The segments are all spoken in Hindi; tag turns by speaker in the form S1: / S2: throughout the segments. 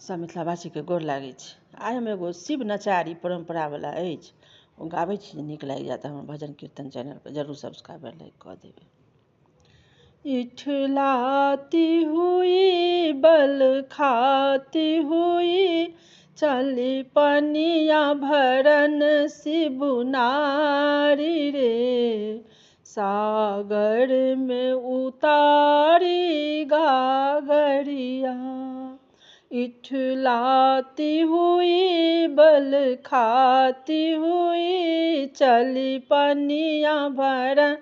S1: सब मिथिलावासी के गोर लागै छै। आइ हम एगो शिव नचारी परम्परावला अछि, ओ गाबै छी जे नीक लागि जायत। हमर भजन कीर्तन चैनलपर जरूर सब्सक्राइब लाइक कऽ देबै। इठलाती हुई बल खाती हुई, चली पनिया भरन शिव नारी रे, सागर में उतारी गागरिया। इठलाती हुई बल खाती हुई, चली पनिया भरन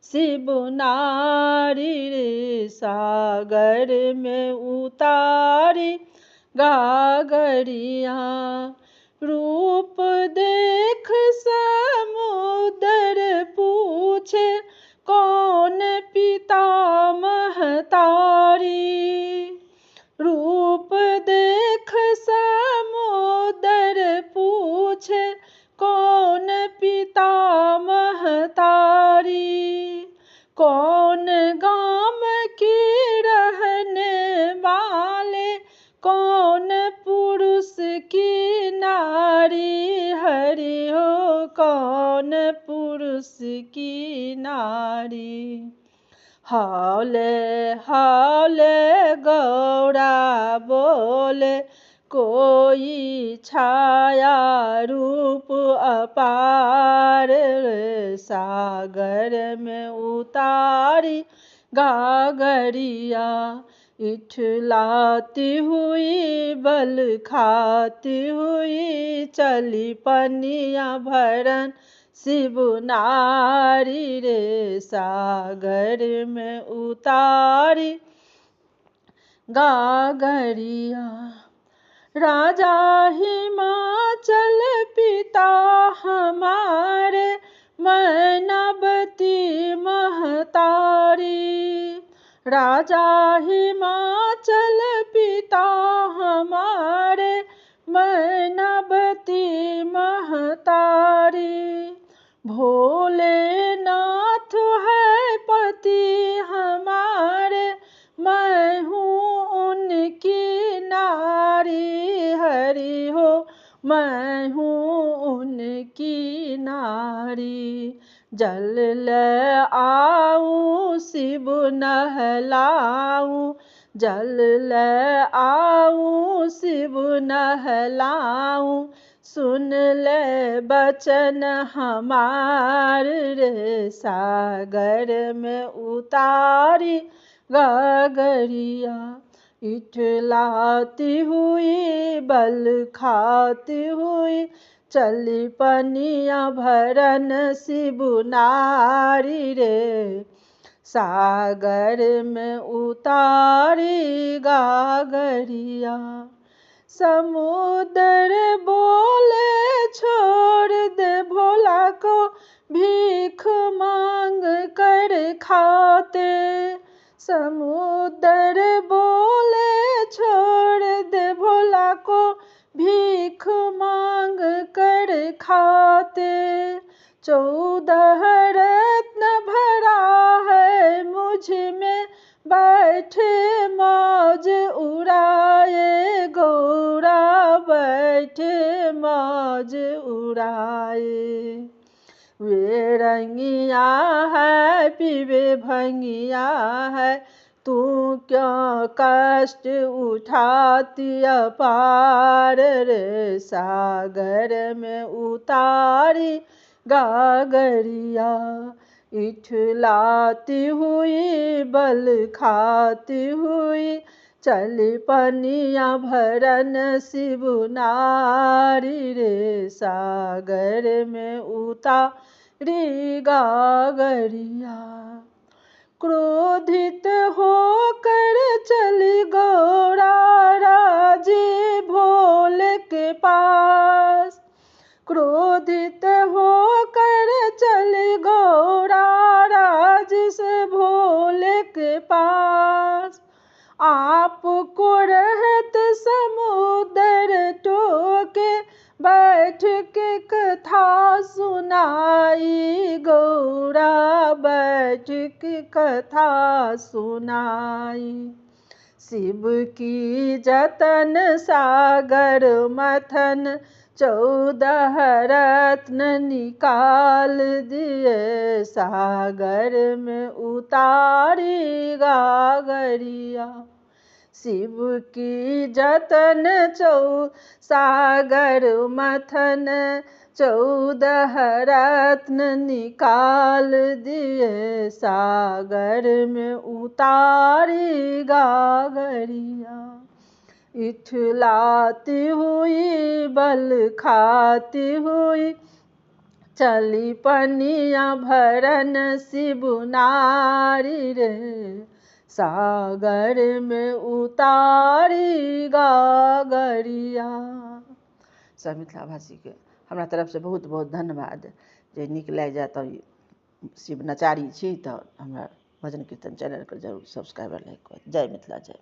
S1: शिव नारी रे, सागर में उतारी गागरिया। रूप देख समुद्र पूछे, कौन पिता महतारी। रूप देख समुद्र पूछे, कौन पिता महतारी। कौन गाम की रहने वाले, कौन पुरुष की नारी। हरि हो कौन पुरुष की नारी। हौले हौले गौरा बोले, कोई छाया रूप अपार, सागर में उतारी गागरिया। इठलाती हुई बल खाती हुई, चली पनिया भरन शिव नारी रे, सागर में उतारी गागरिया। राजा हिमाचल पिता हमारे, मैनावती महतारी। राजा हिमाचल पिता हमारे, मैनावती महतारी। भोलेनाथ है पति हमारे, मैं हूँ उनकी नारी। हरि हो मैं हूँ उनकी नारी। जल ले आऊं शिव नहलाऊं, जल ले आऊं शिव नहलाऊं, सुन ले बचन हमार रे, सागर में उतारी गागरिया। इठलाती हुई बल खाती हुई, चली पनिया भरन शिव नारी रे, सागर में उतारी गागरिया। समुद्र बोले छोड़ दे भोला को, भीख मांग कर खाते। समुद्र बोले छोड़ दे भोला को, भीख मांग कर खाते। 14 रत्न भरा है मुझ में, बैठे मौज उड़ाए गौरा, बैठे मौज उड़ाए। वे रंगिया है पीवे भंगिया है, तू क्यों कष्ट उठाती अपार रे, सागर में उतारी गागरिया। इठलाती हुई बल खाती हुई, चली पनिया भरन शिव नारी रे, सागर में उतारी गागरिया। क्रोधित होकर चली गौरा राजे भोले के पास। क्रोधित होकर चली गौरा राज से भोले के पास। आपको रहत समुद्र टोके, बैठ के कथा सुनाई गौरा, बैठ के कथा सुनाई। शिव की जतन सागर मथन 14 रत्न निकाल दिए, सागर में उतारी गागरिया। शिव की जतन सागर मथन 14 रत्न निकाल दिए, सागर में उतारी गागरिया। इठलाती हुई बल खाती हुई चली पनिया भरन शिव नारी रे, सागर में उतारी गागरिया। सब मिथिला भाषी के हमरा तरफ से बहुत बहुत धन्यवाद। जे नीक लागि जाए तऽ शिव नचारी छी तऽ हमरा भजन कीर्तन चैनल के जरूर सब्सक्राइब लाइक करू। जय मिथिला जय।